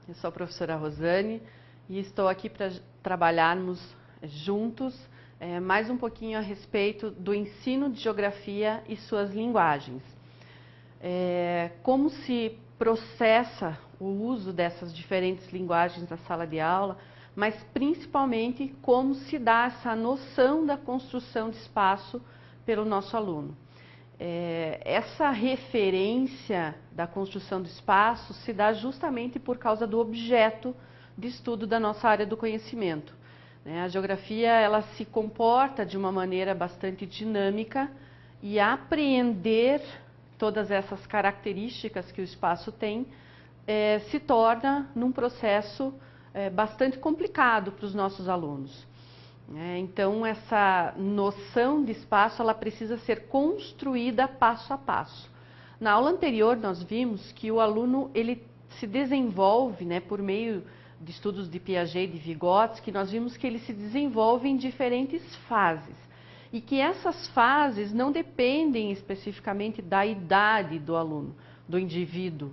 Eu sou a professora Rosane e estou aqui para trabalharmos juntos mais um pouquinho a respeito do ensino de geografia e suas linguagens. Como se processa o uso dessas diferentes linguagens na sala de aula, mas principalmente como se dá essa noção da construção de espaço pelo nosso aluno. Essa referência da construção do espaço se dá justamente por causa do objeto de estudo da nossa área do conhecimento. A geografia ela se comporta de uma maneira bastante dinâmica e apreender todas essas características que o espaço tem se torna num processo bastante complicado para os nossos alunos. Então, essa noção de espaço ela precisa ser construída passo a passo. Na aula anterior, nós vimos que o aluno ele se desenvolve, por meio de estudos de Piaget e de Vygotsky, nós vimos que ele se desenvolve em diferentes fases. E que essas fases não dependem especificamente da idade do aluno, do indivíduo,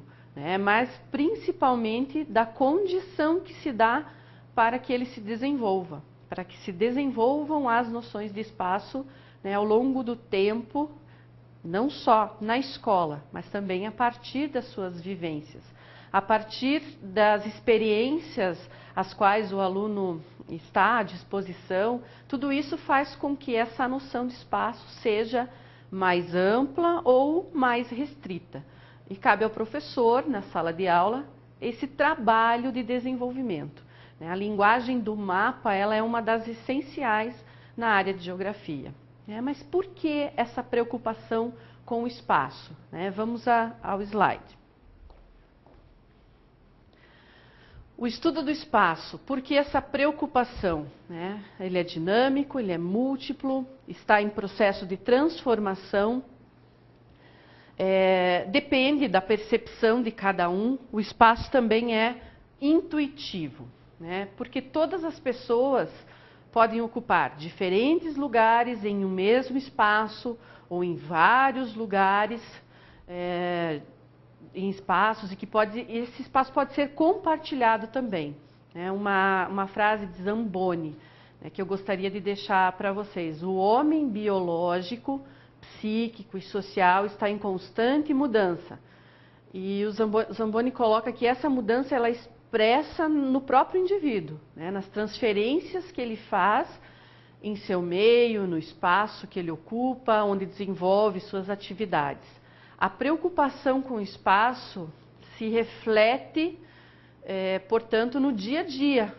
mas principalmente da condição que se dá para que ele se desenvolva. Para que se desenvolvam as noções de espaço ao longo do tempo, não só na escola, mas também a partir das suas vivências, a partir das experiências às quais o aluno está à disposição. Tudo isso faz com que essa noção de espaço seja mais ampla ou mais restrita. E cabe ao professor, na sala de aula, esse trabalho de desenvolvimento. A linguagem do mapa ela é uma das essenciais na área de geografia. Mas por que essa preocupação com o espaço? Vamos ao slide. O estudo do espaço, por que essa preocupação? Ele é dinâmico, ele é múltiplo, está em processo de transformação, depende da percepção de cada um. O espaço também é intuitivo. Porque todas as pessoas podem ocupar diferentes lugares em um mesmo espaço ou em vários lugares, em espaços e que esse espaço pode ser compartilhado também. Uma frase de Zamboni que eu gostaria de deixar para vocês: o homem biológico, psíquico e social está em constante mudança. E o Zamboni coloca que essa mudança ela expressa no próprio indivíduo, nas transferências que ele faz em seu meio, no espaço que ele ocupa, onde desenvolve suas atividades. A preocupação com o espaço se reflete, portanto, no dia a dia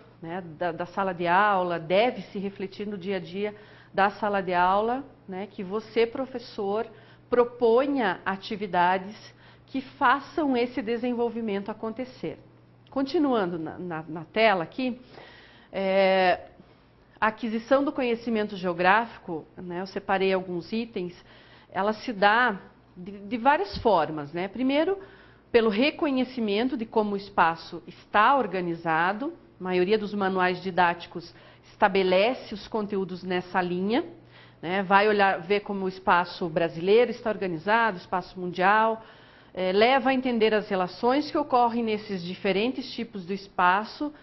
da sala de aula, deve se refletir no dia a dia da sala de aula, que você, professor, proponha atividades que façam esse desenvolvimento acontecer. Continuando na tela aqui, a aquisição do conhecimento geográfico, eu separei alguns itens, ela se dá de várias formas. Primeiro, pelo reconhecimento de como o espaço está organizado. A maioria dos manuais didáticos estabelece os conteúdos nessa linha. Vai ver como o espaço brasileiro está organizado, o espaço mundial. Leva a entender as relações que ocorrem nesses diferentes tipos do espaço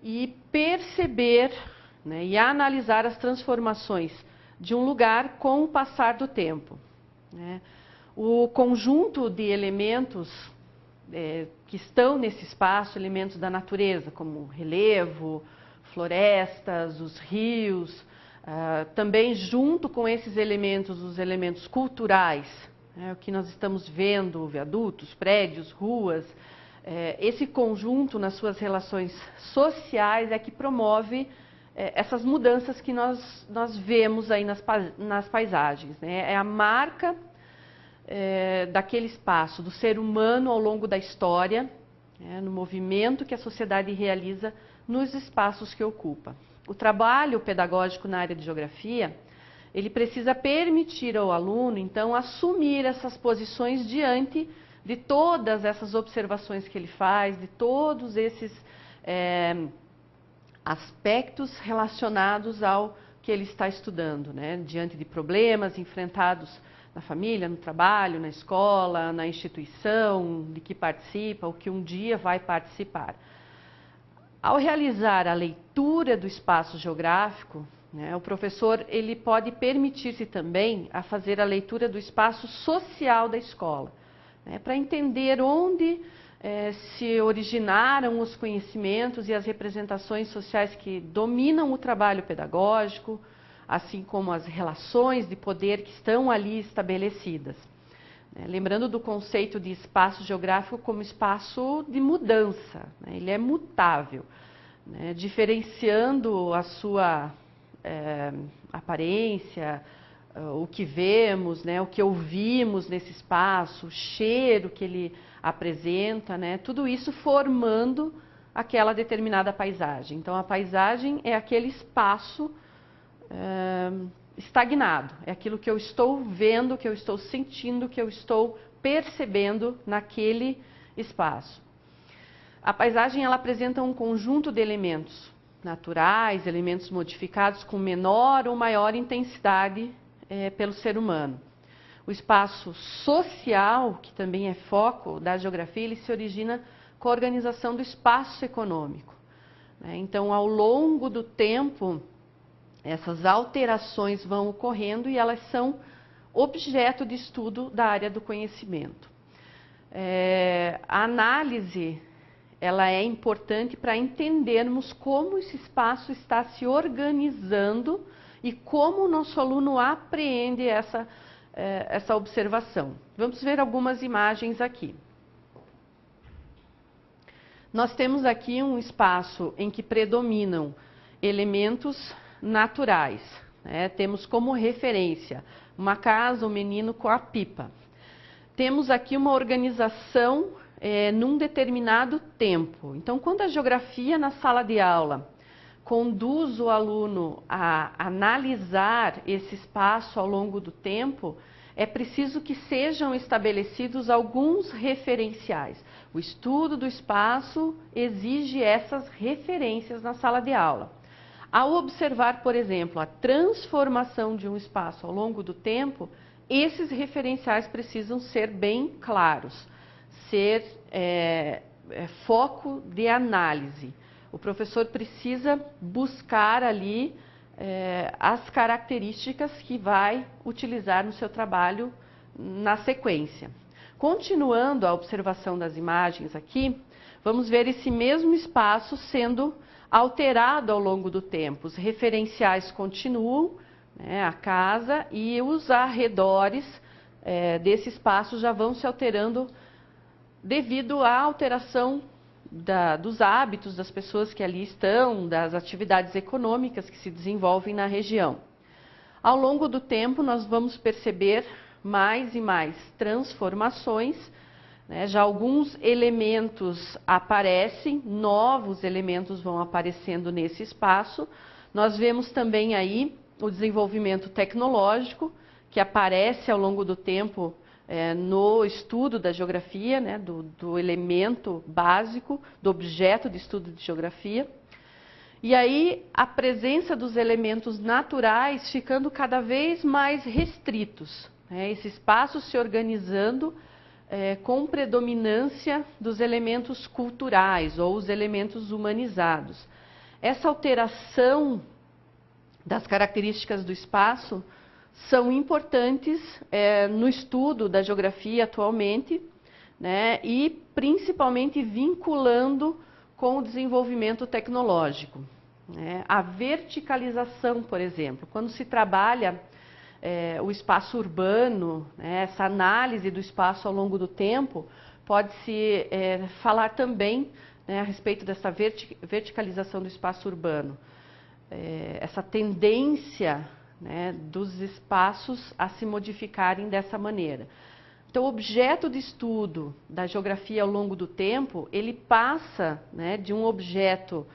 e perceber e analisar as transformações de um lugar com o passar do tempo. O conjunto de elementos que estão nesse espaço, elementos da natureza, como relevo, florestas, os rios, também junto com esses elementos, os elementos culturais, o que nós estamos vendo, viadutos, prédios, ruas, esse conjunto nas suas relações sociais é que promove essas mudanças que nós vemos aí nas paisagens. É a marca daquele espaço, do ser humano ao longo da história, no movimento que a sociedade realiza nos espaços que ocupa. O trabalho pedagógico na área de geografia ele precisa permitir ao aluno, então, assumir essas posições diante de todas essas observações que ele faz, de todos esses aspectos relacionados ao que ele está estudando, diante de problemas enfrentados na família, no trabalho, na escola, na instituição de que participa, ou que um dia vai participar. Ao realizar a leitura do espaço geográfico, né, o professor ele pode permitir-se também a fazer a leitura do espaço social da escola, né, para entender onde se originaram os conhecimentos e as representações sociais que dominam o trabalho pedagógico, assim como as relações de poder que estão ali estabelecidas. Lembrando do conceito de espaço geográfico como espaço de mudança, né? Ele é mutável, né? Diferenciando a sua aparência, o que vemos, né? O que ouvimos nesse espaço, o cheiro que ele apresenta, né? Tudo isso formando aquela determinada paisagem. Então, a paisagem é aquele espaço estagnado, é aquilo que eu estou vendo, que eu estou sentindo, que eu estou percebendo naquele espaço. A paisagem ela apresenta um conjunto de elementos naturais, elementos modificados com menor ou maior intensidade pelo ser humano. O espaço social, que também é foco da geografia, ele se origina com a organização do espaço econômico, né? Então, ao longo do tempo, essas alterações vão ocorrendo e elas são objeto de estudo da área do conhecimento. A análise ela é importante para entendermos como esse espaço está se organizando e como o nosso aluno apreende essa observação. Vamos ver algumas imagens aqui. Nós temos aqui um espaço em que predominam elementos naturais, né? Temos como referência uma casa, um menino com a pipa. Temos aqui uma organização num determinado tempo. Então, quando a geografia na sala de aula conduz o aluno a analisar esse espaço ao longo do tempo, é preciso que sejam estabelecidos alguns referenciais. O estudo do espaço exige essas referências na sala de aula. Ao observar, por exemplo, a transformação de um espaço ao longo do tempo, esses referenciais precisam ser bem claros, ser foco de análise. O professor precisa buscar ali as características que vai utilizar no seu trabalho na sequência. Continuando a observação das imagens aqui, vamos ver esse mesmo espaço sendo alterado ao longo do tempo. Os referenciais continuam, né, a casa, e os arredores desse espaço já vão se alterando devido à alteração dos hábitos das pessoas que ali estão, das atividades econômicas que se desenvolvem na região. Ao longo do tempo, nós vamos perceber mais e mais transformações, né? Já alguns elementos aparecem, novos elementos vão aparecendo nesse espaço. Nós vemos também aí o desenvolvimento tecnológico, que aparece ao longo do tempo no estudo da geografia, né, do elemento básico, do objeto de estudo de geografia. E aí a presença dos elementos naturais ficando cada vez mais restritos, né, esse espaço se organizando com predominância dos elementos culturais ou os elementos humanizados. Essa alteração das características do espaço são importantes no estudo da geografia atualmente, né, e principalmente vinculando com o desenvolvimento tecnológico, né. A verticalização, por exemplo, quando se trabalha o espaço urbano, né, essa análise do espaço ao longo do tempo, pode-se falar também, né, a respeito dessa verticalização do espaço urbano, essa tendência, né, dos espaços a se modificarem dessa maneira. Então, o objeto de estudo da geografia ao longo do tempo, ele passa, né, de um objeto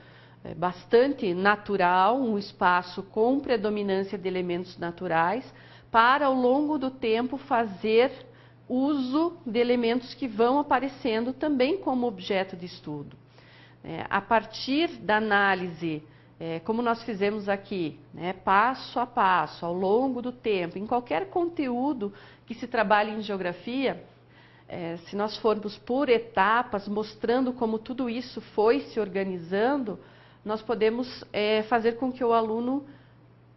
bastante natural, um espaço com predominância de elementos naturais, para ao longo do tempo fazer uso de elementos que vão aparecendo também como objeto de estudo. A partir da análise, como nós fizemos aqui, né, passo a passo, ao longo do tempo, em qualquer conteúdo que se trabalhe em geografia, se nós formos por etapas, mostrando como tudo isso foi se organizando, nós podemos fazer com que o aluno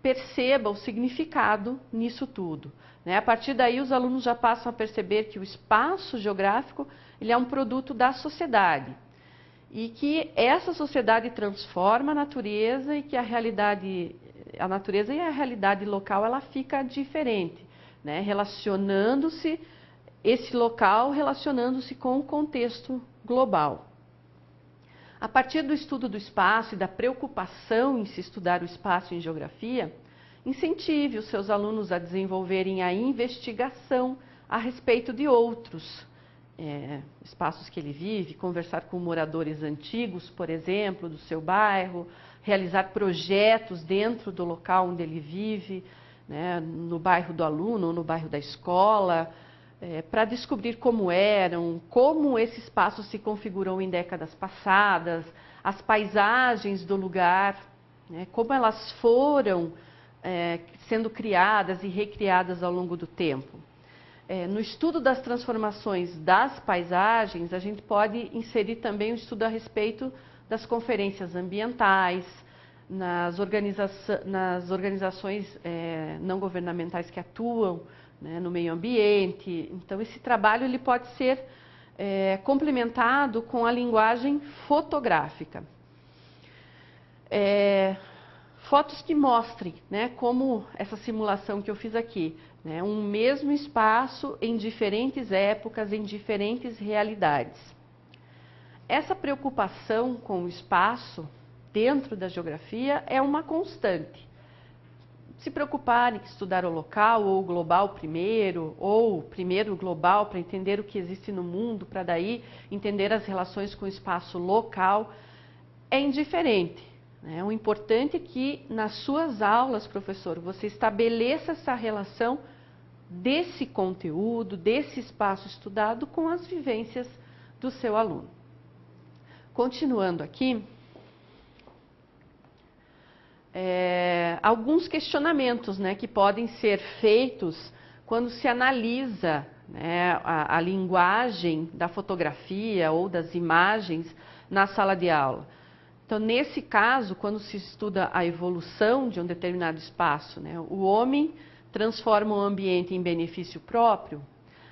perceba o significado nisso tudo, né? A partir daí, os alunos já passam a perceber que o espaço geográfico ele é um produto da sociedade e que essa sociedade transforma a natureza e que a natureza e a realidade local ela fica diferente, né? Relacionando-se esse local relacionando-se com o contexto global. A partir do estudo do espaço e da preocupação em se estudar o espaço em geografia, incentive os seus alunos a desenvolverem a investigação a respeito de outros espaços que ele vive, conversar com moradores antigos, por exemplo, do seu bairro, realizar projetos dentro do local onde ele vive, né, no bairro do aluno ou no bairro da escola, para descobrir como eram, como esse espaço se configurou em décadas passadas, as paisagens do lugar, né, como elas foram sendo criadas e recriadas ao longo do tempo. No estudo das transformações das paisagens, a gente pode inserir também o estudo a respeito das conferências ambientais, nas organizações não governamentais que atuam, né, no meio ambiente. Então, esse trabalho ele pode ser complementado com a linguagem fotográfica. Fotos que mostrem, né, como essa simulação que eu fiz aqui, né, um mesmo espaço em diferentes épocas, em diferentes realidades. Essa preocupação com o espaço dentro da geografia é uma constante. Se preocupar em estudar o local ou o global primeiro, ou primeiro o global para entender o que existe no mundo, para daí entender as relações com o espaço local, é indiferente. O importante é que nas suas aulas, professor, você estabeleça essa relação desse conteúdo, desse espaço estudado com as vivências do seu aluno. Continuando aqui, alguns questionamentos, né, que podem ser feitos quando se analisa, né, a linguagem da fotografia ou das imagens na sala de aula. Então, nesse caso, quando se estuda a evolução de um determinado espaço, né, o homem transforma o ambiente em benefício próprio,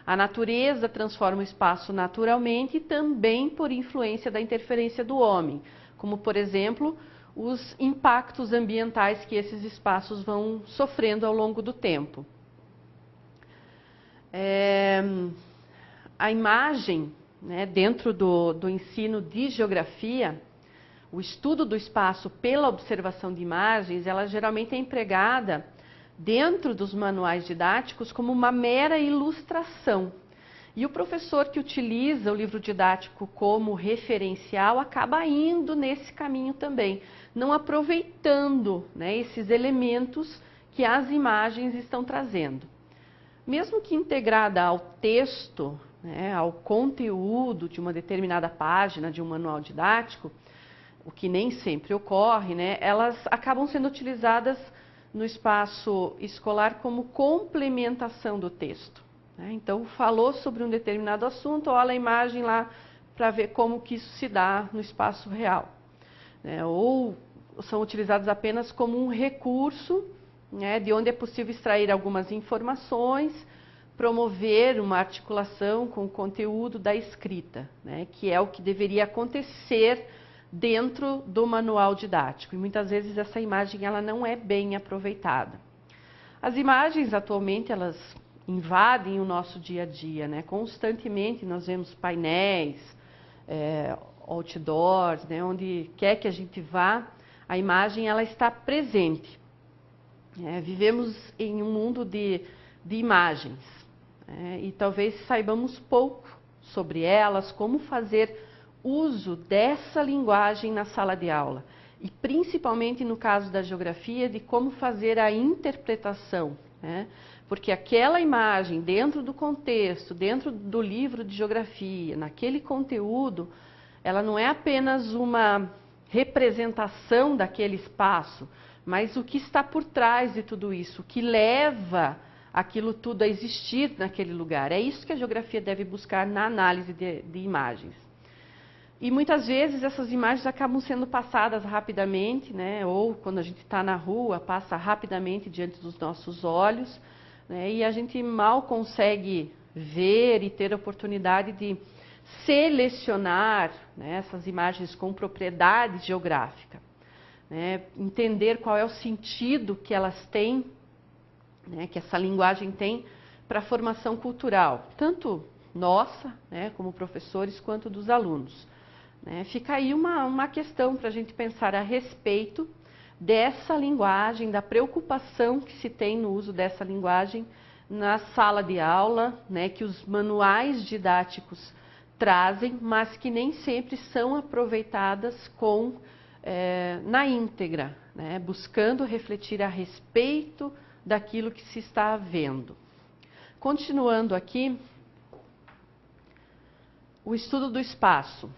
a natureza transforma o espaço naturalmente e também por influência da interferência do homem, como, por exemplo, os impactos ambientais que esses espaços vão sofrendo ao longo do tempo. A imagem, né, dentro do ensino de geografia, o estudo do espaço pela observação de imagens, ela geralmente é empregada dentro dos manuais didáticos como uma mera ilustração. E o professor que utiliza o livro didático como referencial acaba indo nesse caminho também, não aproveitando, né, esses elementos que as imagens estão trazendo. Mesmo que integrada ao texto, né, ao conteúdo de uma determinada página de um manual didático, o que nem sempre ocorre, né, elas acabam sendo utilizadas no espaço escolar como complementação do texto. Então, falou sobre um determinado assunto, olha a imagem lá para ver como que isso se dá no espaço real. Ou são utilizados apenas como um recurso, né, de onde é possível extrair algumas informações, promover uma articulação com o conteúdo da escrita, né, que é o que deveria acontecer dentro do manual didático. E muitas vezes essa imagem ela não é bem aproveitada. As imagens atualmente elas invadem o nosso dia a dia, né? Constantemente nós vemos painéis, outdoors, né? Onde quer que a gente vá, a imagem ela está presente. Vivemos em um mundo de imagens, e talvez saibamos pouco sobre elas, como fazer uso dessa linguagem na sala de aula. E principalmente no caso da geografia, de como fazer a interpretação, né? Porque aquela imagem, dentro do contexto, dentro do livro de geografia, naquele conteúdo, ela não é apenas uma representação daquele espaço, mas o que está por trás de tudo isso, o que leva aquilo tudo a existir naquele lugar. É isso que a geografia deve buscar na análise de imagens. E muitas vezes essas imagens acabam sendo passadas rapidamente, né? Ou quando a gente está na rua, passa rapidamente diante dos nossos olhos, né? E a gente mal consegue ver e ter a oportunidade de selecionar, né, essas imagens com propriedade geográfica, né? Entender qual é o sentido que elas têm, né, que essa linguagem tem para a formação cultural, tanto nossa, né, como professores, quanto dos alunos. Fica aí uma questão para a gente pensar a respeito dessa linguagem, da preocupação que se tem no uso dessa linguagem na sala de aula, né, que os manuais didáticos trazem, mas que nem sempre são aproveitadas na íntegra, né, buscando refletir a respeito daquilo que se está vendo. Continuando aqui, o estudo do espaço.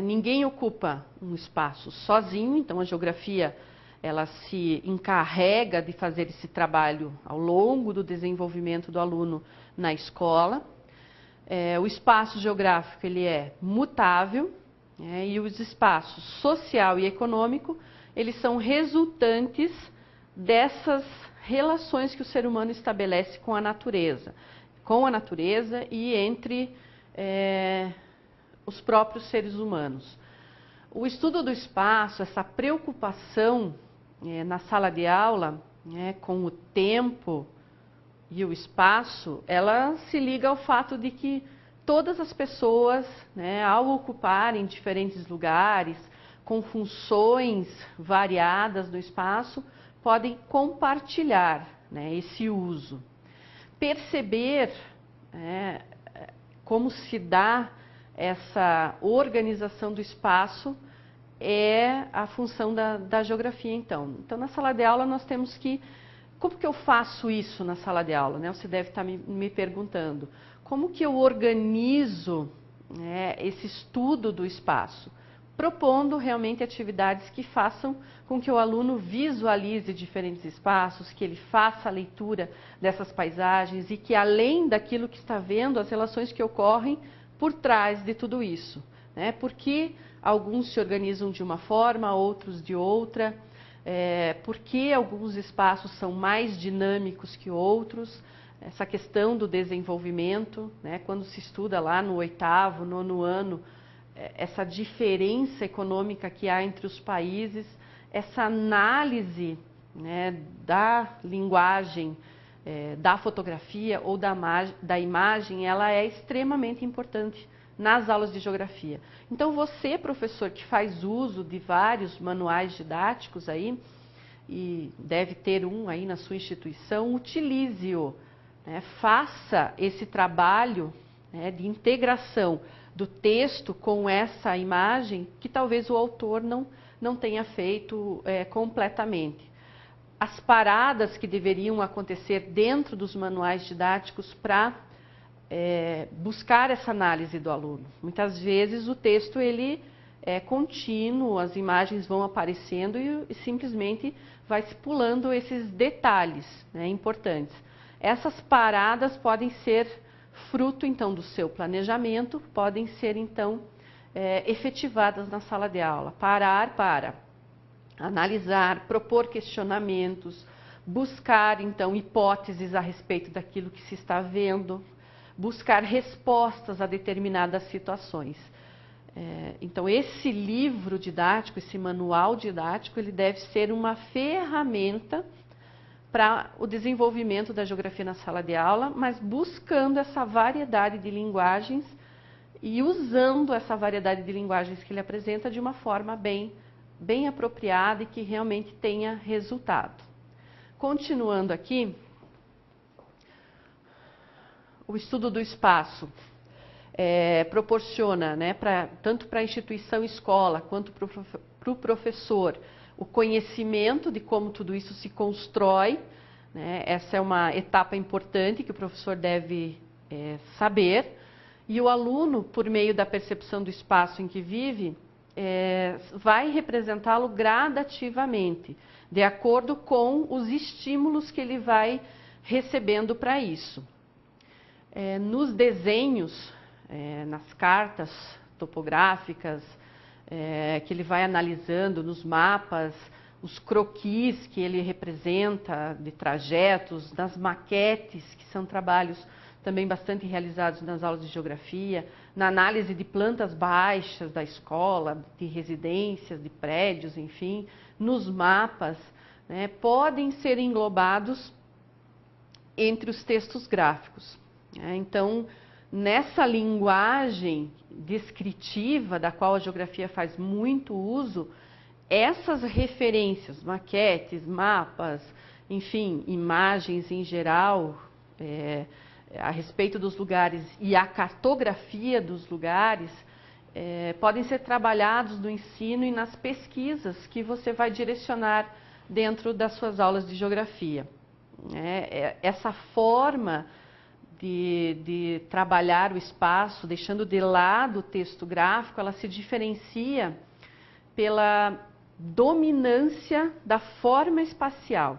Ninguém ocupa um espaço sozinho, então a geografia ela se encarrega de fazer esse trabalho ao longo do desenvolvimento do aluno na escola. O espaço geográfico ele é mutável, e os espaços social e econômico eles são resultantes dessas relações que o ser humano estabelece com a natureza e entre os próprios seres humanos. O estudo do espaço, essa preocupação na sala de aula, com o tempo e o espaço, ela se liga ao fato de que todas as pessoas, ao ocuparem diferentes lugares, com funções variadas do espaço, podem compartilhar, esse uso. Perceber como se dá essa organização do espaço é a função da geografia, então. Então, na sala de aula, nós temos que... Como que eu faço isso na sala de aula? Você deve estar me perguntando. Como que eu organizo esse estudo do espaço? Propondo realmente atividades que façam com que o aluno visualize diferentes espaços, que ele faça a leitura dessas paisagens e que, além daquilo que está vendo, as relações que ocorrem por trás de tudo isso. Porque alguns se organizam de uma forma, outros de outra, porque alguns espaços são mais dinâmicos que outros, essa questão do desenvolvimento, quando se estuda lá no 8º, 9º ano, essa diferença econômica que há entre os países, essa análise da linguagem, da fotografia ou da imagem, ela é extremamente importante nas aulas de geografia. Então você, professor, que faz uso de vários manuais didáticos aí, e deve ter um aí na sua instituição, utilize-o, faça esse trabalho de integração do texto com essa imagem que talvez o autor não tenha feito completamente. As paradas que deveriam acontecer dentro dos manuais didáticos para buscar essa análise do aluno. Muitas vezes o texto ele é contínuo, as imagens vão aparecendo e simplesmente vai se pulando esses detalhes importantes. Essas paradas podem ser fruto então do seu planejamento, podem ser então efetivadas na sala de aula. Parar para analisar, propor questionamentos, buscar então hipóteses a respeito daquilo que se está vendo, buscar respostas a determinadas situações. Então esse livro didático, esse manual didático, ele deve ser uma ferramenta para o desenvolvimento da geografia na sala de aula, mas buscando essa variedade de linguagens e usando essa variedade de linguagens que ele apresenta de uma forma bem apropriada e que realmente tenha resultado. Continuando aqui, o estudo do espaço proporciona, tanto para a instituição escola quanto para o professor, o conhecimento de como tudo isso se constrói. Essa é uma etapa importante que o professor deve saber. E o aluno, por meio da percepção do espaço em que vive, vai representá-lo gradativamente, de acordo com os estímulos que ele vai recebendo para isso. Nos desenhos, nas cartas topográficas, que ele vai analisando, nos mapas, os croquis que ele representa de trajetos, nas maquetes, que são trabalhos também bastante realizados nas aulas de geografia, na análise de plantas baixas da escola, de residências, de prédios, enfim, nos mapas, né, podem ser englobados entre os textos gráficos. Então, nessa linguagem descritiva, da qual a geografia faz muito uso, essas referências, maquetes, mapas, enfim, imagens em geral, a respeito dos lugares e a cartografia dos lugares, podem ser trabalhados no ensino e nas pesquisas que você vai direcionar dentro das suas aulas de geografia. Essa forma de trabalhar o espaço, deixando de lado o texto gráfico, ela se diferencia pela dominância da forma espacial.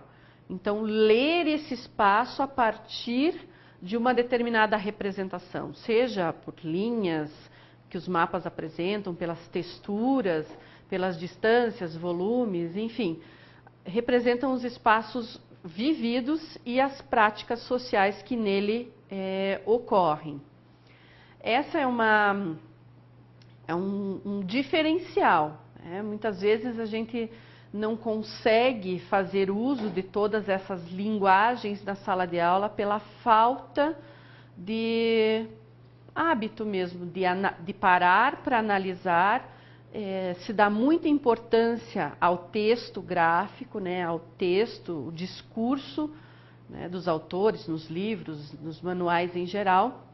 Então, ler esse espaço a partir de uma determinada representação, seja por linhas que os mapas apresentam, pelas texturas, pelas distâncias, volumes, enfim, representam os espaços vividos e as práticas sociais que nele ocorrem. Essa é um diferencial. Muitas vezes a gente não consegue fazer uso de todas essas linguagens na sala de aula pela falta de hábito mesmo, de parar para analisar, se dá muita importância ao texto gráfico, né, ao texto, o discurso, né, dos autores nos livros, nos manuais em geral,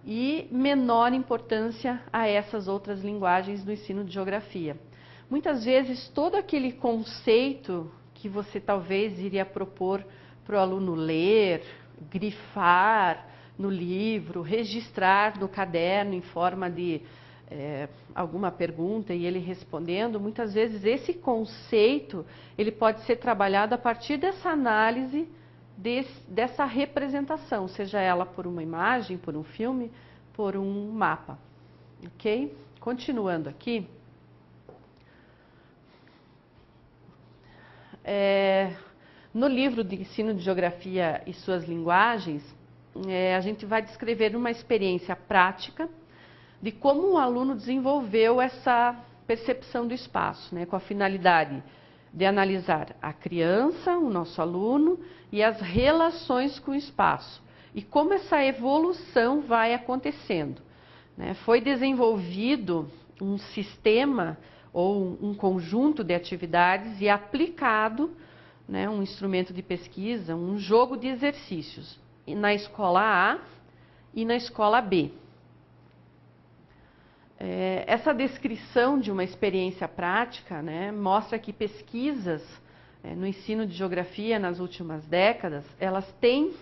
e menor importância a essas outras linguagens do ensino de geografia. Muitas vezes, todo aquele conceito que você talvez iria propor para o aluno ler, grifar no livro, registrar no caderno em forma de alguma pergunta e ele respondendo, muitas vezes esse conceito ele pode ser trabalhado a partir dessa análise, dessa representação, seja ela por uma imagem, por um filme, por um mapa. Ok? Continuando aqui. No livro de ensino de geografia e suas linguagens, a gente vai descrever uma experiência prática de como o aluno desenvolveu essa percepção do espaço, né, com a finalidade de analisar a criança, o nosso aluno, e as relações com o espaço, e como essa evolução vai acontecendo. Foi desenvolvido um sistema ou um conjunto de atividades e aplicado, né, um instrumento de pesquisa, um jogo de exercícios, na escola A e na escola B. Essa descrição de uma experiência prática, né, mostra que pesquisas no ensino de geografia nas últimas décadas, elas têm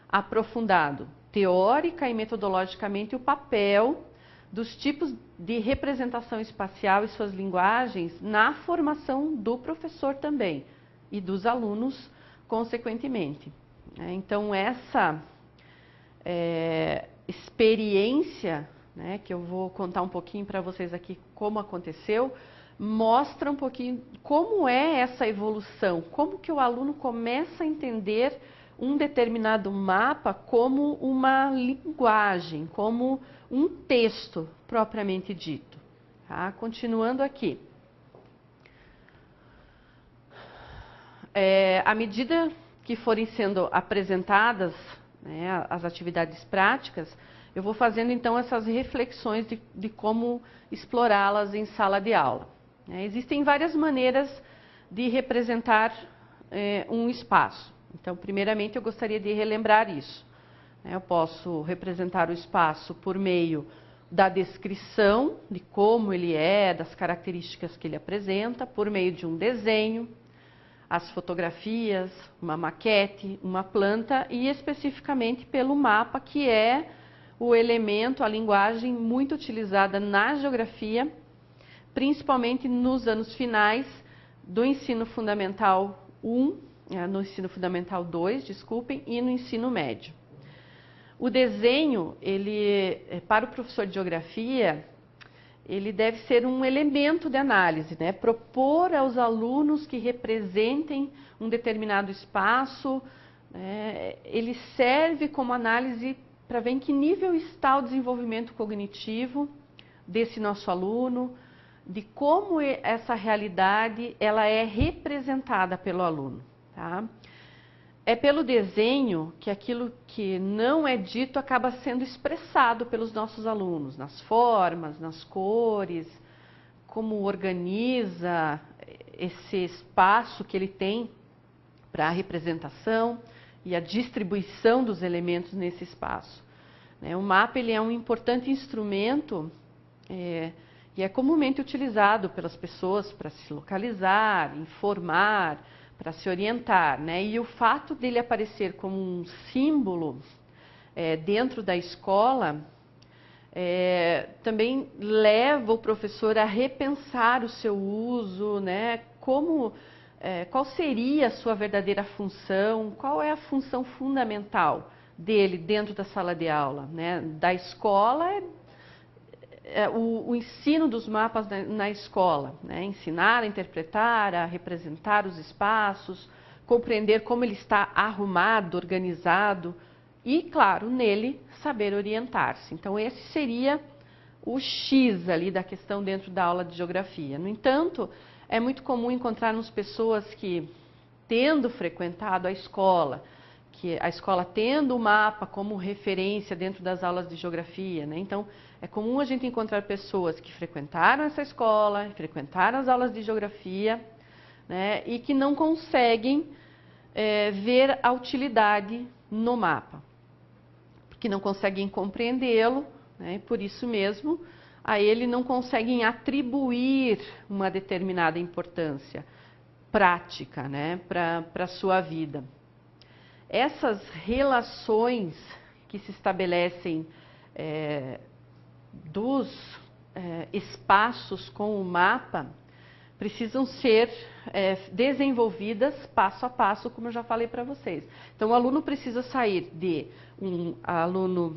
aprofundado teórica e metodologicamente o papel dos tipos de representação espacial e suas linguagens na formação do professor também e dos alunos, consequentemente. Então, essa experiência, né, que eu vou contar um pouquinho para vocês aqui como aconteceu, mostra um pouquinho como é essa evolução, como que o aluno começa a entender um determinado mapa como uma linguagem, como um texto propriamente dito. Tá? Continuando aqui. À medida que forem sendo apresentadas, né, as atividades práticas, eu vou fazendo então essas reflexões de como explorá-las em sala de aula. Existem várias maneiras de representar um espaço. Então, primeiramente, eu gostaria de relembrar isso. Eu posso representar o espaço por meio da descrição de como ele é, das características que ele apresenta, por meio de um desenho, as fotografias, uma maquete, uma planta e especificamente pelo mapa, que é o elemento, a linguagem muito utilizada na geografia, principalmente nos anos finais do ensino fundamental 1 no ensino fundamental 2, desculpem, e no ensino médio. O desenho, para o professor de geografia, ele deve ser um elemento de análise, né? Propor aos alunos que representem um determinado espaço, né? Ele serve como análise para ver em que nível está o desenvolvimento cognitivo desse nosso aluno, de como essa realidade ela é representada pelo aluno, tá? É pelo desenho que aquilo que não é dito acaba sendo expressado pelos nossos alunos, nas formas, nas cores, como organiza esse espaço que ele tem para a representação e a distribuição dos elementos nesse espaço. O mapa ele é um importante instrumento e é comumente utilizado pelas pessoas para se localizar, informar, para se orientar, né? E o fato dele aparecer como um símbolo dentro da escola também leva o professor a repensar o seu uso, né? Qual seria a sua verdadeira função, qual é a função fundamental dele dentro da sala de aula, né? Da escola o ensino dos mapas na escola, né? Ensinar a interpretar, a representar os espaços, compreender como ele está arrumado, organizado e, claro, nele saber orientar-se. Então, esse seria o X ali da questão dentro da aula de geografia. No entanto, é muito comum encontrarmos pessoas que, tendo frequentado a escola tendo o mapa como referência dentro das aulas de geografia, né? Então, é comum a gente encontrar pessoas que frequentaram essa escola, frequentaram as aulas de geografia, né? E que não conseguem ver a utilidade no mapa, porque não conseguem compreendê-lo, né? E por isso mesmo, a ele não conseguem atribuir uma determinada importância prática, né? Para a sua vida. Essas relações que se estabelecem dos espaços com o mapa precisam ser desenvolvidas passo a passo, como eu já falei para vocês. Então, o aluno precisa sair de um aluno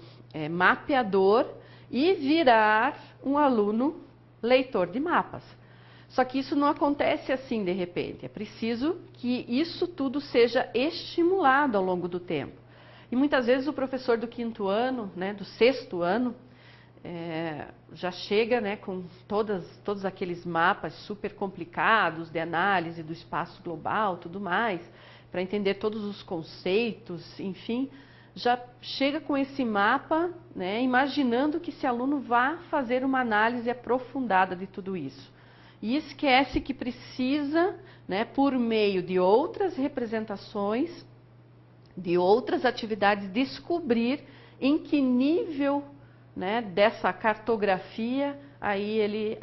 mapeador e virar um aluno leitor de mapas. Só que isso não acontece assim de repente, é preciso que isso tudo seja estimulado ao longo do tempo. E muitas vezes o professor do 5º ano, né, do 6º ano, já chega, né, com todos aqueles mapas super complicados de análise do espaço global, tudo mais, para entender todos os conceitos, enfim, já chega com esse mapa, né, imaginando que esse aluno vá fazer uma análise aprofundada de tudo isso. E esquece que precisa, né, por meio de outras representações, de outras atividades, descobrir em que nível, né, dessa cartografia aí ele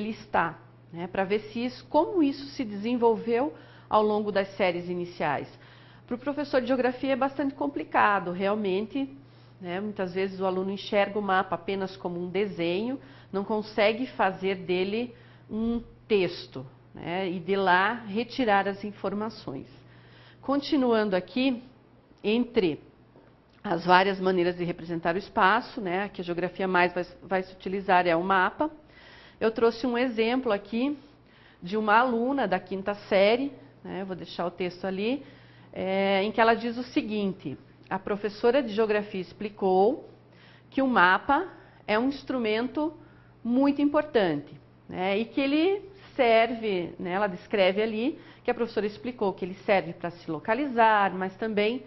está, né, para ver como isso se desenvolveu ao longo das séries iniciais. Para o professor de geografia é bastante complicado, realmente, né, muitas vezes o aluno enxerga o mapa apenas como um desenho, não consegue fazer dele um texto, né, e de lá retirar as informações. Continuando aqui, entre as várias maneiras de representar o espaço, né, que a geografia mais vai se utilizar é o mapa. Eu trouxe um exemplo aqui de uma aluna da 5ª série, né, vou deixar o texto ali, em que ela diz o seguinte: a professora de geografia explicou que o mapa é um instrumento muito importante, né, e que ele serve, né, ela descreve ali que a professora explicou que ele serve para se localizar, mas também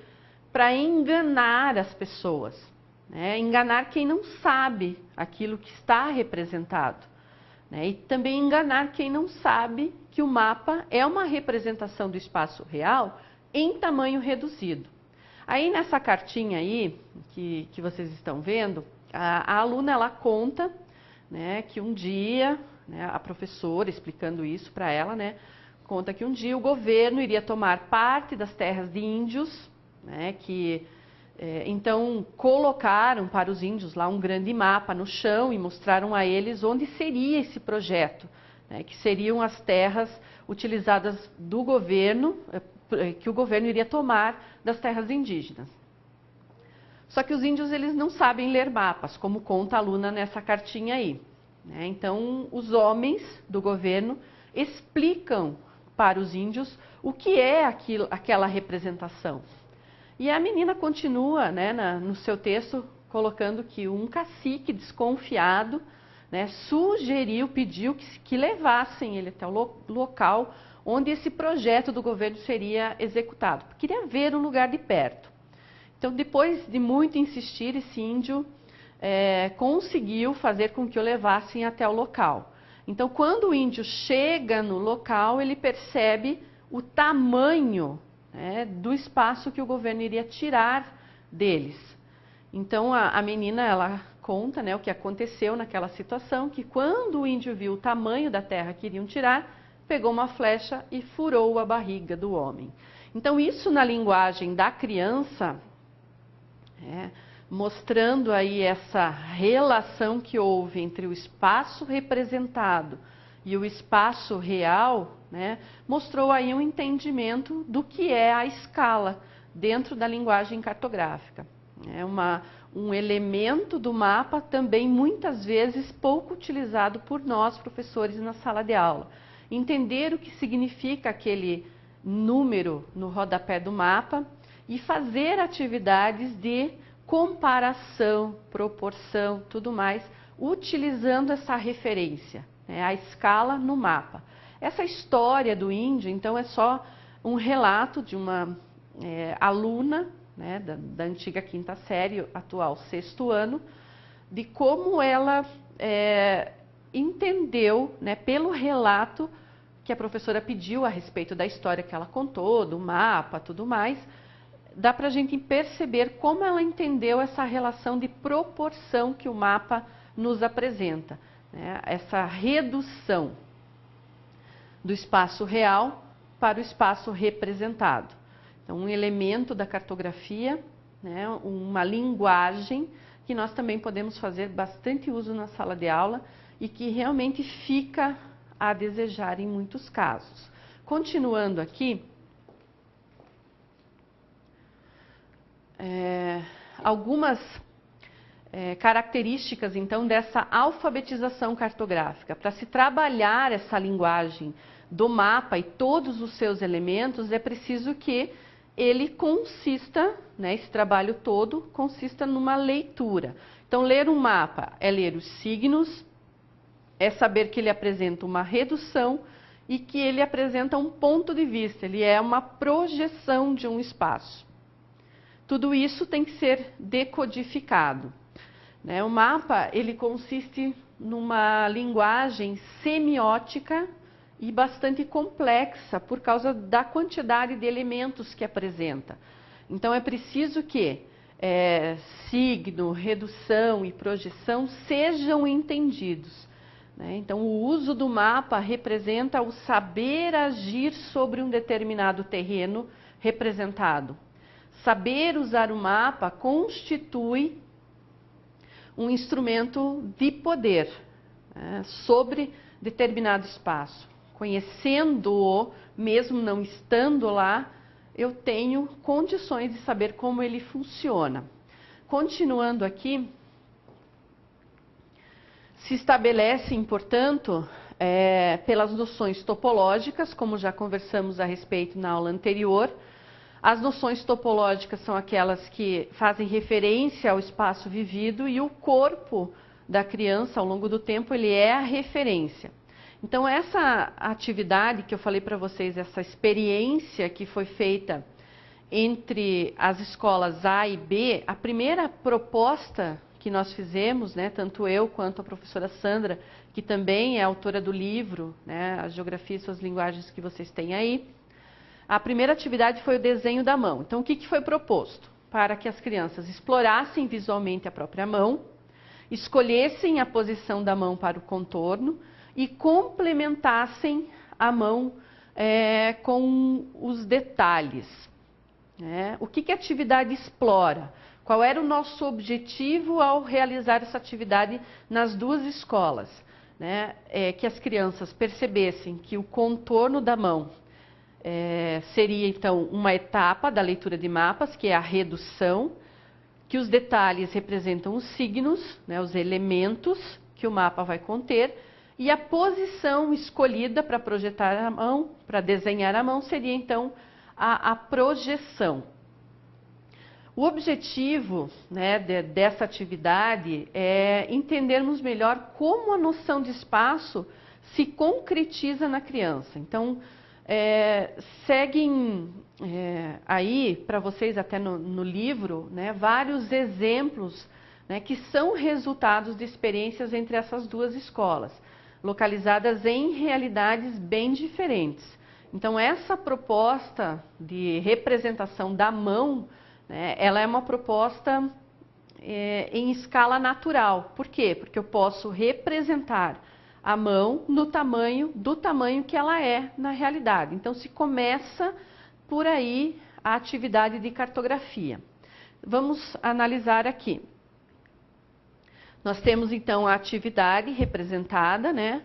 para enganar as pessoas, né, enganar quem não sabe aquilo que está representado, né, e também enganar quem não sabe que o mapa é uma representação do espaço real em tamanho reduzido. Aí nessa cartinha aí, que vocês estão vendo, a aluna ela conta, né, que um dia, né, a professora explicando isso para ela, né, conta que um dia o governo iria tomar parte das terras de índios, né, que então colocaram para os índios lá um grande mapa no chão e mostraram a eles onde seria esse projeto, né, que seriam as terras utilizadas do governo que o governo iria tomar das terras indígenas. Só que os índios eles não sabem ler mapas, como conta a aluna nessa cartinha aí, né? Então, os homens do governo explicam para os índios o que é aquela representação. E a menina continua, né, no seu texto, colocando que um cacique desconfiado, né, pediu que levassem ele até o local onde esse projeto do governo seria executado. Queria ver o lugar de perto. Então, depois de muito insistir, esse índio conseguiu fazer com que o levassem até o local. Então, quando o índio chega no local, ele percebe o tamanho, né, do espaço que o governo iria tirar deles. Então, a menina, ela conta, né, o que aconteceu naquela situação, que quando o índio viu o tamanho da terra que iriam tirar, pegou uma flecha e furou a barriga do homem. Então, isso na linguagem da criança, mostrando aí essa relação que houve entre o espaço representado e o espaço real, né, mostrou aí um entendimento do que é a escala dentro da linguagem cartográfica. É um elemento do mapa também muitas vezes pouco utilizado por nós professores na sala de aula. Entender o que significa aquele número no rodapé do mapa e fazer atividades de comparação, proporção, tudo mais, utilizando essa referência, né, a escala no mapa. Essa história do índio, então, é só um relato de uma aluna, né, da antiga quinta série, atual sexto ano, de como ela entendeu, né, pelo relato que a professora pediu a respeito da história que ela contou, do mapa, tudo mais, dá para a gente perceber como ela entendeu essa relação de proporção que o mapa nos apresenta, né? Essa redução do espaço real para o espaço representado. Então, um elemento da cartografia, né? Uma linguagem que nós também podemos fazer bastante uso na sala de aula e que realmente fica a desejar em muitos casos. Continuando aqui, algumas características, então, dessa alfabetização cartográfica. Para se trabalhar essa linguagem do mapa e todos os seus elementos, é preciso que ele consista, né, esse trabalho todo, consista numa leitura. Então, ler um mapa é ler os signos, é saber que ele apresenta uma redução e que ele apresenta um ponto de vista, ele é uma projeção de um espaço. Tudo isso tem que ser decodificado, né? O mapa, ele consiste numa linguagem semiótica e bastante complexa por causa da quantidade de elementos que apresenta. Então, é preciso que signo, redução e projeção sejam entendidos, né? Então, o uso do mapa representa o saber agir sobre um determinado terreno representado. Saber usar o mapa constitui um instrumento de poder, né, sobre determinado espaço. Conhecendo-o, mesmo não estando lá, eu tenho condições de saber como ele funciona. Continuando aqui, se estabelecem, portanto, pelas noções topológicas, como já conversamos a respeito na aula anterior. As noções topológicas são aquelas que fazem referência ao espaço vivido e o corpo da criança, ao longo do tempo, ele é a referência. Então, essa atividade que eu falei para vocês, essa experiência que foi feita entre as escolas A e B, a primeira proposta que nós fizemos, né, tanto eu quanto a professora Sandra, que também é autora do livro, né, A Geografia e Suas Linguagens que vocês têm aí, a primeira atividade foi o desenho da mão. Então, o que foi proposto? Para que as crianças explorassem visualmente a própria mão, escolhessem a posição da mão para o contorno e complementassem a mão com os detalhes. O que a atividade explora? Qual era o nosso objetivo ao realizar essa atividade nas duas escolas? Que as crianças percebessem que o contorno da mão seria então uma etapa da leitura de mapas, que é a redução, que os detalhes representam os signos, né, os elementos que o mapa vai conter, e a posição escolhida para projetar a mão, para desenhar a mão, seria então a projeção. O objetivo, né, dessa atividade é entendermos melhor como a noção de espaço se concretiza na criança. Então, seguem aí para vocês até no livro, né, vários exemplos, né, que são resultados de experiências entre essas duas escolas, localizadas em realidades bem diferentes. Então, essa proposta de representação da mão, né, ela é uma proposta em escala natural. Por quê? Porque eu posso representar a mão do tamanho que ela é na realidade. Então, se começa por aí a atividade de cartografia. Vamos analisar aqui. Nós temos então a atividade representada, né?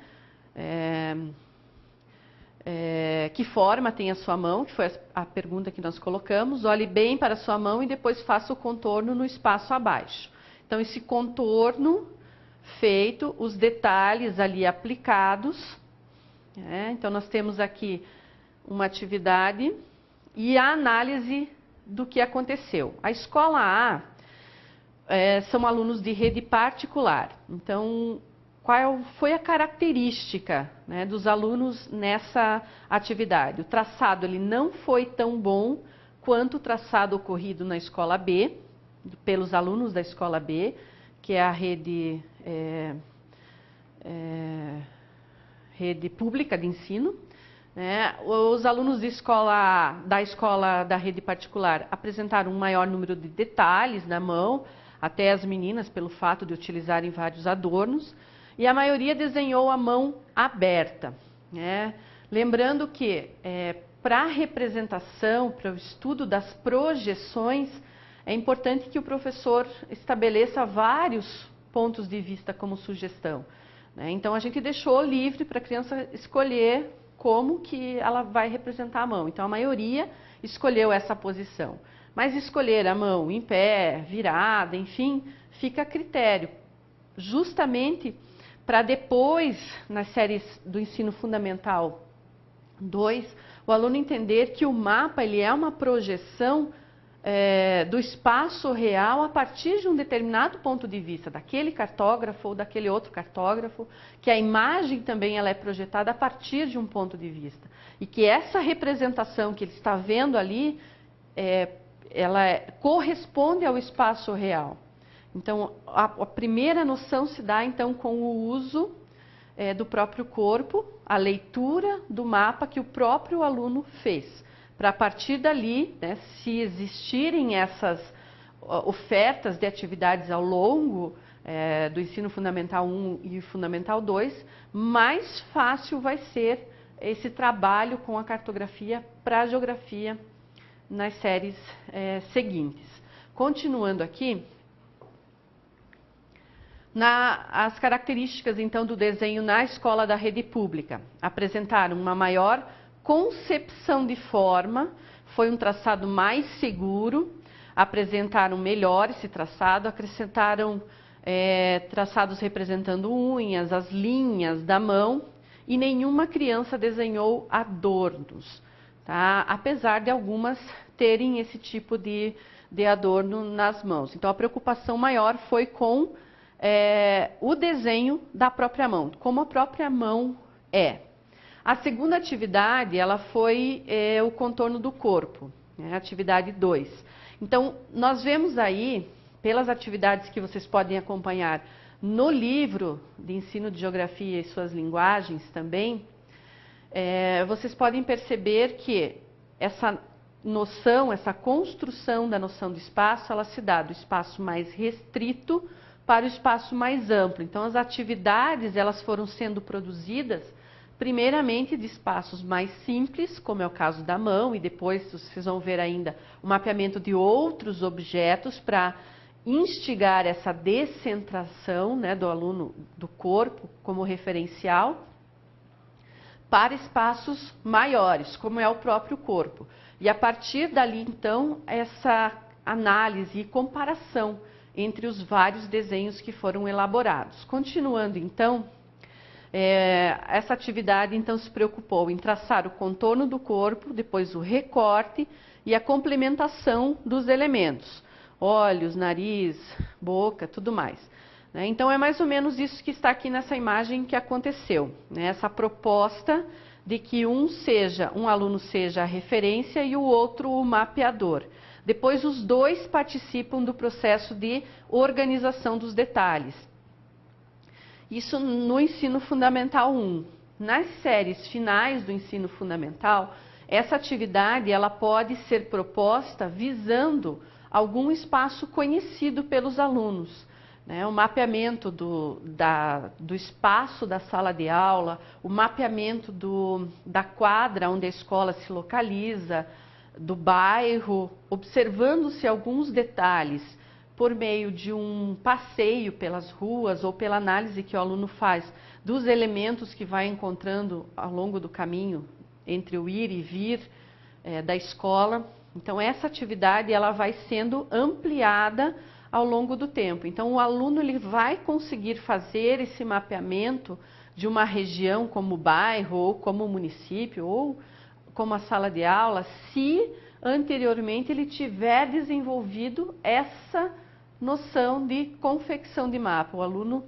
Que forma tem a sua mão, que foi a pergunta que nós colocamos. Olhe bem para a sua mão e depois faça o contorno no espaço abaixo. Então, esse contorno feito, os detalhes ali aplicados. Então, nós temos aqui uma atividade e a análise do que aconteceu. A escola A são alunos de rede particular. Então, qual foi a característica, né, dos alunos nessa atividade? O traçado ele não foi tão bom quanto o traçado ocorrido na escola B, pelos alunos da escola B, que é a rede pública de ensino. Né? Os alunos da escola da rede particular apresentaram um maior número de detalhes na mão, até as meninas, pelo fato de utilizarem vários adornos, e a maioria desenhou a mão aberta. Né? Lembrando que para a representação, para o estudo das projeções, é importante que o professor estabeleça vários pontos de vista como sugestão. Né? Então, a gente deixou livre para a criança escolher como que ela vai representar a mão. Então, a maioria escolheu essa posição. Mas escolher a mão em pé, virada, enfim, fica a critério. Justamente para depois, nas séries do ensino fundamental 2, o aluno entender que o mapa ele é uma projeção do espaço real a partir de um determinado ponto de vista, daquele cartógrafo ou daquele outro cartógrafo, que a imagem também ela é projetada a partir de um ponto de vista. E que essa representação que ele está vendo ali, ela corresponde ao espaço real. Então, a primeira noção se dá então com o uso do próprio corpo, a leitura do mapa que o próprio aluno fez. Para a partir dali, né, se existirem essas ofertas de atividades ao longo do ensino fundamental 1 e fundamental 2, mais fácil vai ser esse trabalho com a cartografia para a geografia nas séries seguintes. Continuando aqui, as características então do desenho na escola da rede pública apresentaram uma maior concepção de forma, foi um traçado mais seguro, apresentaram melhor esse traçado, acrescentaram traçados representando unhas, as linhas da mão, e nenhuma criança desenhou adornos, tá? Apesar de algumas terem esse tipo de adorno nas mãos. Então, a preocupação maior foi com o desenho da própria mão, como a própria mão é. A segunda atividade, ela foi o contorno do corpo, né? Atividade 2. Então, nós vemos aí, pelas atividades que vocês podem acompanhar no livro de ensino de geografia e suas linguagens também, vocês podem perceber que essa noção, essa construção da noção de espaço, ela se dá do espaço mais restrito para o espaço mais amplo. Então, as atividades, elas foram sendo produzidas primeiramente de espaços mais simples, como é o caso da mão, e depois vocês vão ver ainda o mapeamento de outros objetos para instigar essa descentração, né, do aluno do corpo como referencial, para espaços maiores, como é o próprio corpo. E a partir dali, então, essa análise e comparação entre os vários desenhos que foram elaborados. Continuando, então, essa atividade, então, se preocupou em traçar o contorno do corpo, depois o recorte e a complementação dos elementos, olhos, nariz, boca, tudo mais. Então, é mais ou menos isso que está aqui nessa imagem que aconteceu, né? Essa proposta de que um aluno seja a referência e o outro o mapeador. Depois, os dois participam do processo de organização dos detalhes. Isso no ensino fundamental 1. Nas séries finais do ensino fundamental, essa atividade ela pode ser proposta visando algum espaço conhecido pelos alunos. O mapeamento do espaço da sala de aula, o mapeamento da quadra onde a escola se localiza, do bairro, observando-se alguns detalhes por meio de um passeio pelas ruas ou pela análise que o aluno faz dos elementos que vai encontrando ao longo do caminho entre o ir e vir da escola. Então, essa atividade ela vai sendo ampliada ao longo do tempo. Então, o aluno ele vai conseguir fazer esse mapeamento de uma região como o bairro, ou como o município, ou como a sala de aula, se anteriormente ele tiver desenvolvido essa noção de confecção de mapa. O aluno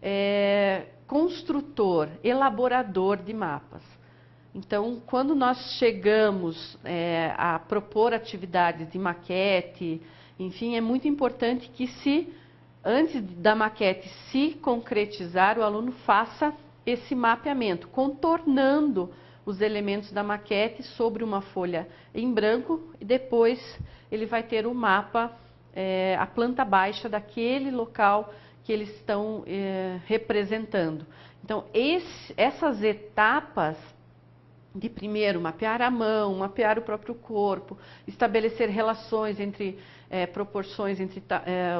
é construtor, elaborador de mapas. Então, quando nós chegamos a propor atividades de maquete, enfim, é muito importante que antes da maquete se concretizar, o aluno faça esse mapeamento, contornando os elementos da maquete sobre uma folha em branco e depois ele vai ter o mapa, a planta baixa daquele local que eles estão representando. Então, essas etapas de primeiro mapear a mão, mapear o próprio corpo, estabelecer relações entre proporções entre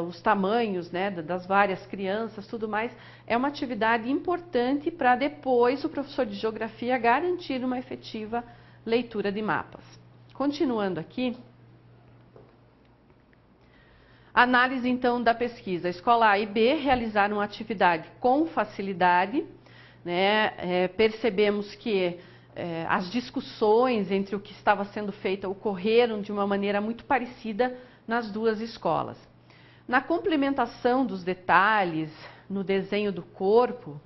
os tamanhos, né, das várias crianças, tudo mais, é uma atividade importante para depois o professor de geografia garantir uma efetiva leitura de mapas. Continuando aqui, análise então da pesquisa. A escola A e B realizaram a atividade com facilidade, né, percebemos que as discussões entre o que estava sendo feito ocorreram de uma maneira muito parecida nas duas escolas. Na complementação dos detalhes, no desenho do corpo,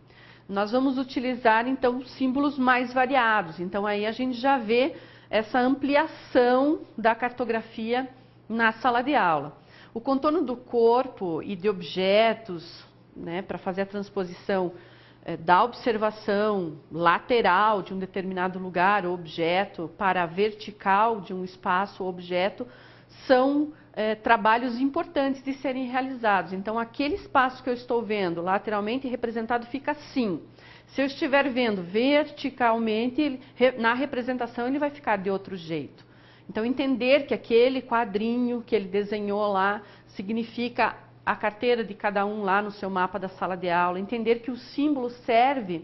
nós vamos utilizar então símbolos mais variados. Então aí a gente já vê essa ampliação da cartografia na sala de aula. O contorno do corpo e de objetos, né, para fazer a transposição da observação lateral de um determinado lugar ou objeto para a vertical de um espaço ou objeto, são trabalhos importantes de serem realizados. Então, aquele espaço que eu estou vendo lateralmente representado fica assim. Se eu estiver vendo verticalmente, na representação ele vai ficar de outro jeito. Então, entender que aquele quadrinho que ele desenhou lá significa a carteira de cada um lá no seu mapa da sala de aula, entender que o símbolo serve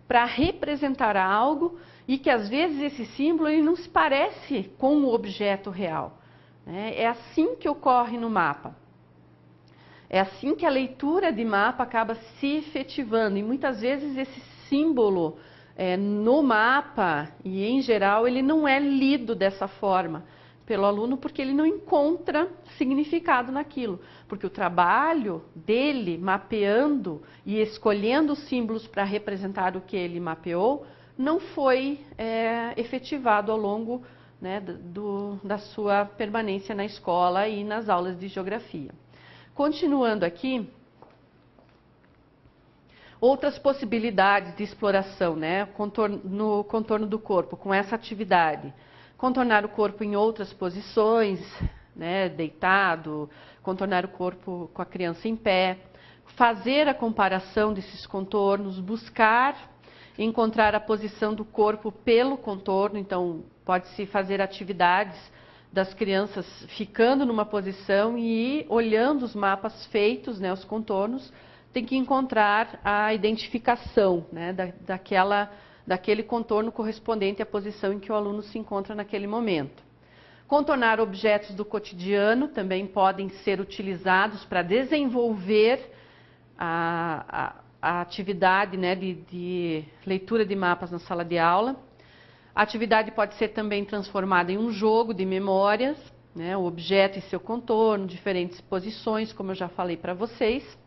para representar algo e que às vezes esse símbolo ele não se parece com o objeto real. É assim que ocorre no mapa. É assim que a leitura de mapa acaba se efetivando e muitas vezes esse símbolo no mapa e em geral ele não é lido dessa forma pelo aluno porque ele não encontra significado naquilo, porque o trabalho dele mapeando e escolhendo os símbolos para representar o que ele mapeou não foi efetivado ao longo, né, da sua permanência na escola e nas aulas de geografia. Continuando aqui, outras possibilidades de exploração, né, no contorno do corpo com essa atividade. Contornar o corpo em outras posições, né, deitado, contornar o corpo com a criança em pé, fazer a comparação desses contornos, buscar encontrar a posição do corpo pelo contorno. Então, pode-se fazer atividades das crianças ficando numa posição e olhando os mapas feitos, né, os contornos, tem que encontrar a identificação, né, daquele contorno correspondente à posição em que o aluno se encontra naquele momento. Contornar objetos do cotidiano também podem ser utilizados para desenvolver a atividade, né, de leitura de mapas na sala de aula. A atividade pode ser também transformada em um jogo de memórias, né, o objeto e seu contorno, diferentes posições, como eu já falei para vocês.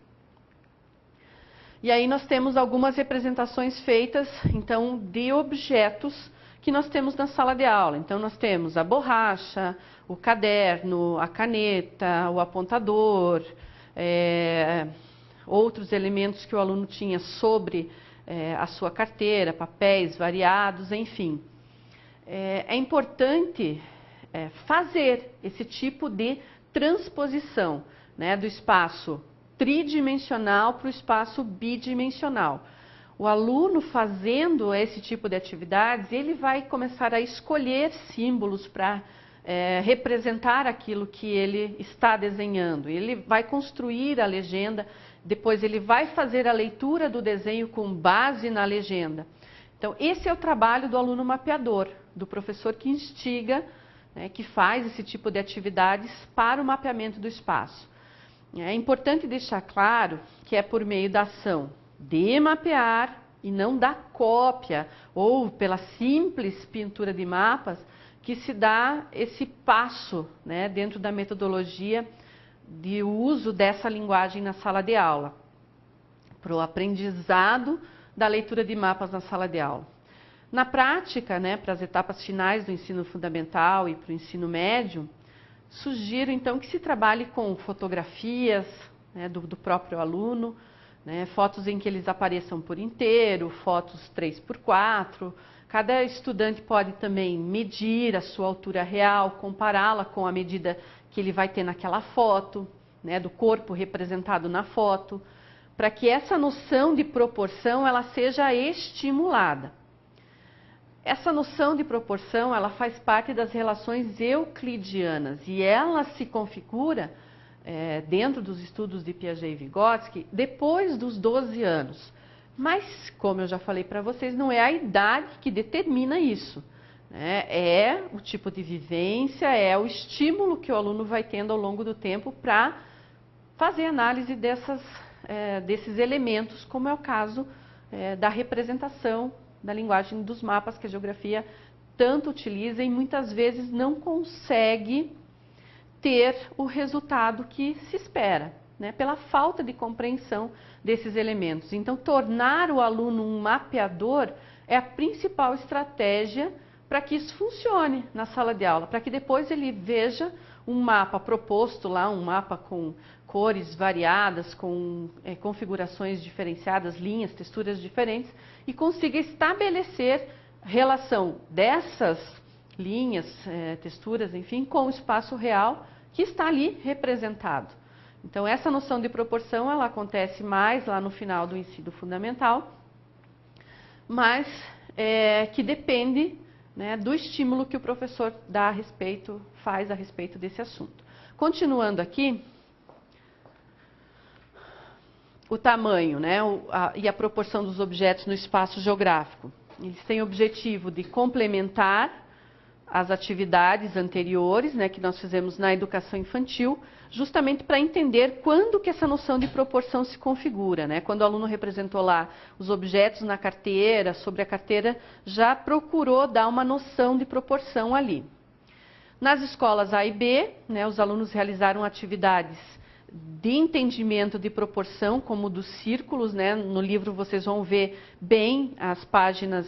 E aí nós temos algumas representações feitas, então, de objetos que nós temos na sala de aula. Então, nós temos a borracha, o caderno, a caneta, o apontador, outros elementos que o aluno tinha sobre a sua carteira, papéis variados, enfim. É importante fazer esse tipo de transposição, né, do espaço tridimensional para o espaço bidimensional. O aluno fazendo esse tipo de atividades, ele vai começar a escolher símbolos para representar aquilo que ele está desenhando. Ele vai construir a legenda, depois ele vai fazer a leitura do desenho com base na legenda. Então, esse é o trabalho do aluno mapeador, do professor que instiga, né, que faz esse tipo de atividades para o mapeamento do espaço. É importante deixar claro que é por meio da ação de mapear e não da cópia ou pela simples pintura de mapas que se dá esse passo, né, dentro da metodologia de uso dessa linguagem na sala de aula, para o aprendizado da leitura de mapas na sala de aula. Na prática, né, para as etapas finais do ensino fundamental e para o ensino médio, sugiro então que se trabalhe com fotografias, né, do próprio aluno, né, fotos em que eles apareçam por inteiro, fotos 3x4. Cada estudante pode também medir a sua altura real, compará-la com a medida que ele vai ter naquela foto, né, do corpo representado na foto, para que essa noção de proporção ela seja estimulada. Essa noção de proporção, ela faz parte das relações euclidianas e ela se configura dentro dos estudos de Piaget e Vygotsky depois dos 12 anos. Mas, como eu já falei para vocês, não é a idade que determina isso, né? É o tipo de vivência, é o estímulo que o aluno vai tendo ao longo do tempo para fazer análise desses elementos, como é o caso da representação da linguagem dos mapas que a geografia tanto utiliza e muitas vezes não consegue ter o resultado que se espera, né, pela falta de compreensão desses elementos. Então, tornar o aluno um mapeador é a principal estratégia para que isso funcione na sala de aula, para que depois ele veja um mapa proposto lá, um mapa com cores variadas, com configurações diferenciadas, linhas, texturas diferentes, e consiga estabelecer relação dessas linhas, texturas, enfim, com o espaço real que está ali representado. Então, essa noção de proporção, ela acontece mais lá no final do ensino fundamental, mas que depende, né, do estímulo que o professor faz a respeito desse assunto. Continuando aqui, o tamanho, né, e a proporção dos objetos no espaço geográfico. Eles têm o objetivo de complementar as atividades anteriores, né, que nós fizemos na educação infantil, justamente para entender quando que essa noção de proporção se configura, né? Quando o aluno representou lá os objetos na carteira, sobre a carteira, já procurou dar uma noção de proporção ali. Nas escolas A e B, né, os alunos realizaram atividades de entendimento de proporção, como dos círculos, né? No livro vocês vão ver bem as páginas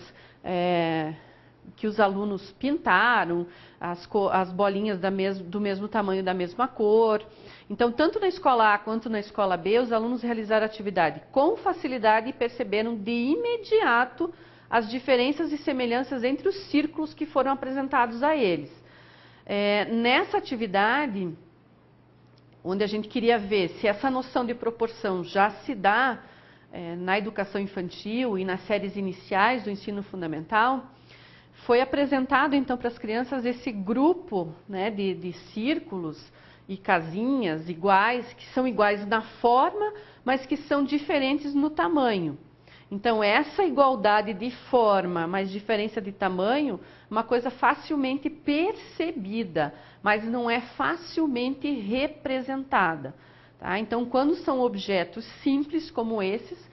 que os alunos pintaram, as bolinhas do mesmo tamanho, da mesma cor. Então, tanto na escola A quanto na escola B, os alunos realizaram a atividade com facilidade e perceberam de imediato as diferenças e semelhanças entre os círculos que foram apresentados a eles. Nessa atividade, onde a gente queria ver se essa noção de proporção já se dá na educação infantil e nas séries iniciais do ensino fundamental, foi apresentado então para as crianças esse grupo, né, de círculos e casinhas iguais, que são iguais na forma, mas que são diferentes no tamanho. Então, essa igualdade de forma, mas diferença de tamanho, uma coisa facilmente percebida, mas não é facilmente representada. Tá? Então, quando são objetos simples como esses,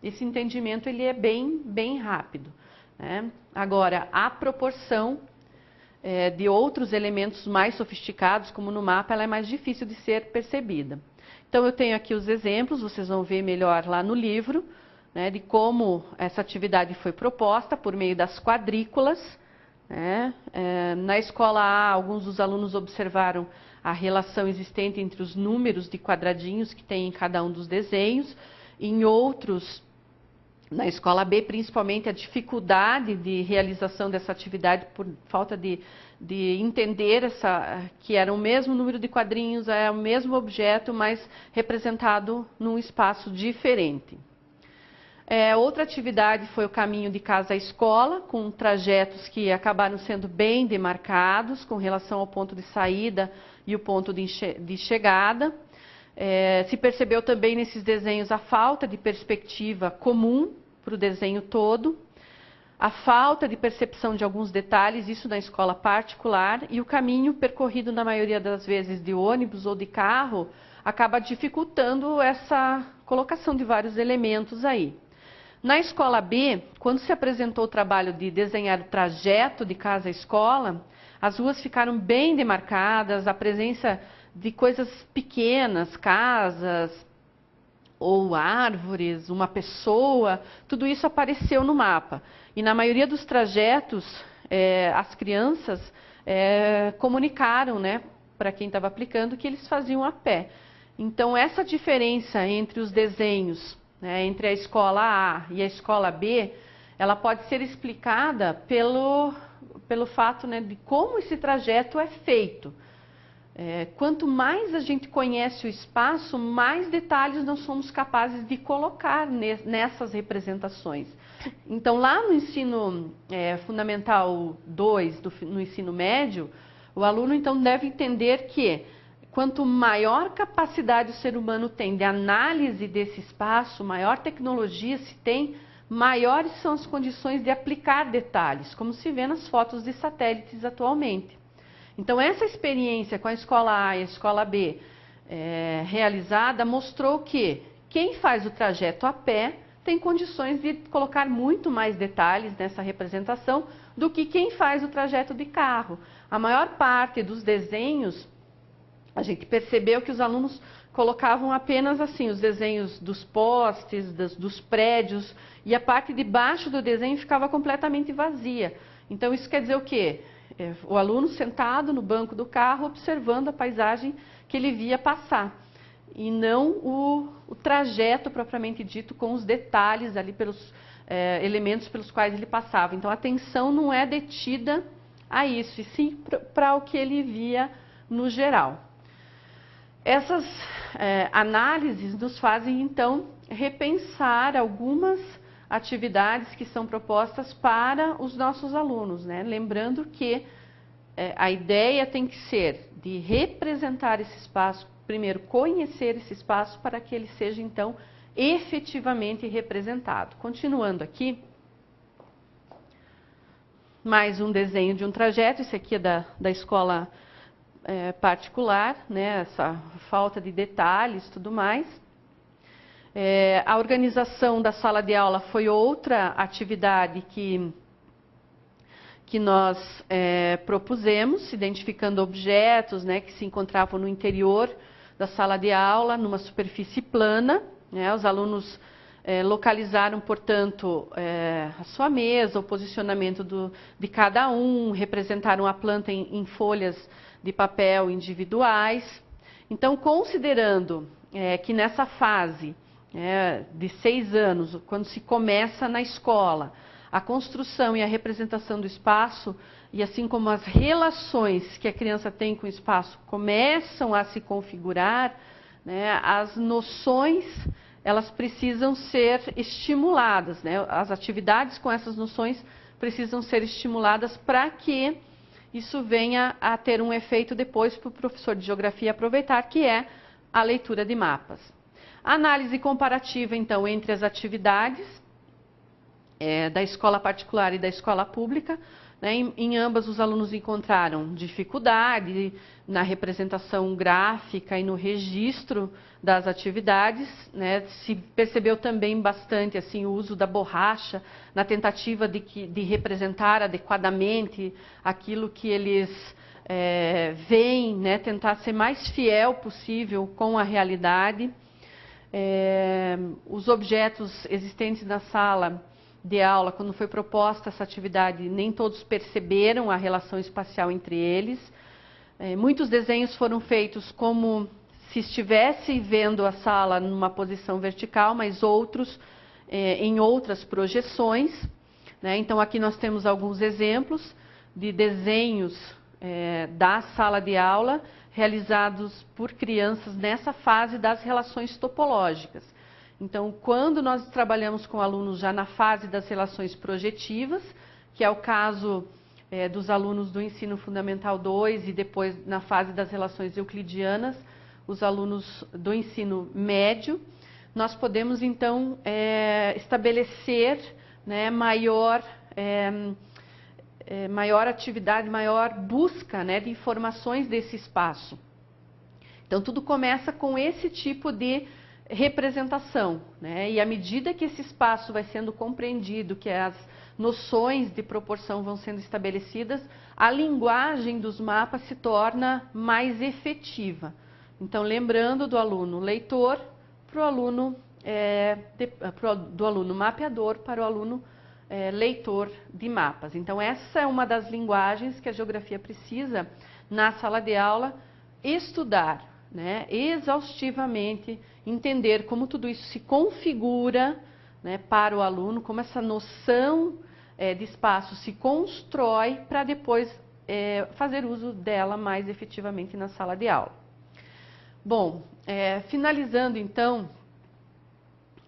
esse entendimento ele é bem rápido. Né? Agora, a proporção de outros elementos mais sofisticados, como no mapa, ela é mais difícil de ser percebida. Então, eu tenho aqui os exemplos, vocês vão ver melhor lá no livro, né, de como essa atividade foi proposta por meio das quadrículas. Né? Na escola A, alguns dos alunos observaram a relação existente entre os números de quadradinhos que tem em cada um dos desenhos. Em outros, na escola B, principalmente a dificuldade de realização dessa atividade por falta de entender que era o mesmo número de quadrinhos, é o mesmo objeto, mas representado num espaço diferente. Outra atividade foi o caminho de casa à escola, com trajetos que acabaram sendo bem demarcados com relação ao ponto de saída e o ponto de chegada. Se percebeu também nesses desenhos a falta de perspectiva comum para o desenho todo, a falta de percepção de alguns detalhes, isso na escola particular, e o caminho percorrido na maioria das vezes de ônibus ou de carro acaba dificultando essa colocação de vários elementos aí. Na escola B, quando se apresentou o trabalho de desenhar o trajeto de casa à escola, as ruas ficaram bem demarcadas, a presença de coisas pequenas, casas ou árvores, uma pessoa, tudo isso apareceu no mapa. E na maioria dos trajetos, as crianças comunicaram, né, para quem estava aplicando, que eles faziam a pé. Então, essa diferença entre os desenhos, né, entre a escola A e a escola B, ela pode ser explicada pelo fato, né, de como esse trajeto é feito. Quanto mais a gente conhece o espaço, mais detalhes nós somos capazes de colocar nessas representações. Então, lá no ensino fundamental 2, no ensino médio, o aluno então deve entender que quanto maior capacidade o ser humano tem de análise desse espaço, maior tecnologia se tem, maiores são as condições de aplicar detalhes, como se vê nas fotos de satélites atualmente. Então, essa experiência com a escola A e a escola B realizada mostrou que quem faz o trajeto a pé tem condições de colocar muito mais detalhes nessa representação do que quem faz o trajeto de carro. A maior parte dos desenhos, a gente percebeu que os alunos colocavam apenas assim os desenhos dos postes, dos prédios, e a parte de baixo do desenho ficava completamente vazia. Então, isso quer dizer o quê? O aluno sentado no banco do carro, observando a paisagem que ele via passar, e não o trajeto propriamente dito, com os detalhes ali pelos elementos pelos quais ele passava. Então, a atenção não é detida a isso, e sim para o que ele via no geral. Essas análises nos fazem, então, repensar algumas atividades que são propostas para os nossos alunos, né? Lembrando que a ideia tem que ser de representar esse espaço, primeiro conhecer esse espaço para que ele seja então efetivamente representado. Continuando aqui, mais um desenho de um trajeto, esse aqui é da escola particular, né? Essa falta de detalhes e tudo mais. A organização da sala de aula foi outra atividade que nós propusemos, identificando objetos, né, que se encontravam no interior da sala de aula, numa superfície plana. Né? Os alunos localizaram, portanto, a sua mesa, o posicionamento de cada um, representaram a planta em folhas de papel individuais. Então, considerando que nessa fase de 6 anos, quando se começa na escola, a construção e a representação do espaço, e assim como as relações que a criança tem com o espaço começam a se configurar, né, as noções elas precisam ser estimuladas, né? As atividades com essas noções precisam ser estimuladas para que isso venha a ter um efeito depois para o professor de geografia aproveitar, que é a leitura de mapas. Análise comparativa, então, entre as atividades da escola particular e da escola pública. Né? Em ambas, os alunos encontraram dificuldade na representação gráfica e no registro das atividades. Né? Se percebeu também bastante assim, o uso da borracha na tentativa de representar adequadamente aquilo que eles veem, né? Tentar ser mais fiel possível com a realidade. Os objetos existentes na sala de aula, quando foi proposta essa atividade, nem todos perceberam a relação espacial entre eles. Muitos desenhos foram feitos como se estivesse vendo a sala numa posição vertical, mas outros em outras projeções. Né? Então, aqui nós temos alguns exemplos de desenhos da sala de aula realizados por crianças nessa fase das relações topológicas. Então, quando nós trabalhamos com alunos já na fase das relações projetivas, que é o caso dos alunos do ensino fundamental 2 e depois na fase das relações euclidianas, os alunos do ensino médio, nós podemos então estabelecer, né, maior atividade, maior busca, né, de informações desse espaço. Então, tudo começa com esse tipo de representação, né? E à medida que esse espaço vai sendo compreendido, que as noções de proporção vão sendo estabelecidas, a linguagem dos mapas se torna mais efetiva. Então, lembrando do aluno leitor para o aluno, do aluno mapeador para o aluno leitor de mapas. Então, essa é uma das linguagens que a geografia precisa, na sala de aula, estudar, né, exaustivamente, entender como tudo isso se configura, né, para o aluno, como essa noção de espaço se constrói para depois fazer uso dela mais efetivamente na sala de aula. Bom, finalizando então,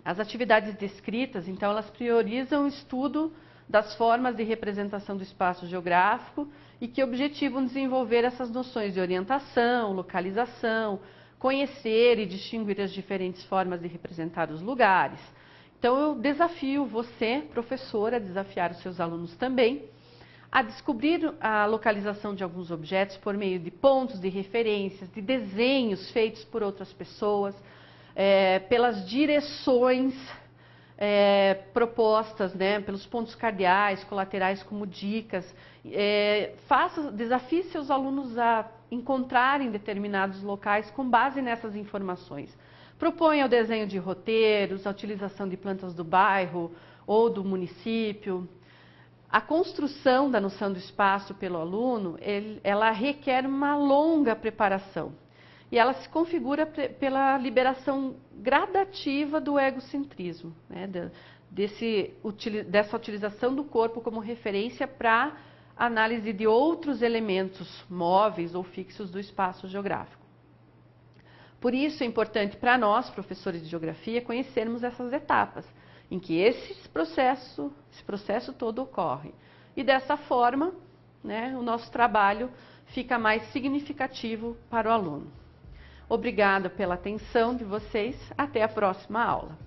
as atividades descritas, então, elas priorizam o estudo das formas de representação do espaço geográfico e que objetivam desenvolver essas noções de orientação, localização, conhecer e distinguir as diferentes formas de representar os lugares. Então, eu desafio você, professor, a desafiar os seus alunos também a descobrir a localização de alguns objetos por meio de pontos de referências, de desenhos feitos por outras pessoas, pelas direções propostas, né, pelos pontos cardeais, colaterais como dicas. Desafie seus alunos a encontrarem determinados locais com base nessas informações. Proponha o desenho de roteiros, a utilização de plantas do bairro ou do município. A construção da noção do espaço pelo aluno, ela requer uma longa preparação. E ela se configura pela liberação gradativa do egocentrismo, né? Dessa utilização do corpo como referência para análise de outros elementos móveis ou fixos do espaço geográfico. Por isso é importante para nós, professores de geografia, conhecermos essas etapas em que esse processo todo ocorre. E dessa forma, né, o nosso trabalho fica mais significativo para o aluno. Obrigada pela atenção de vocês. Até a próxima aula.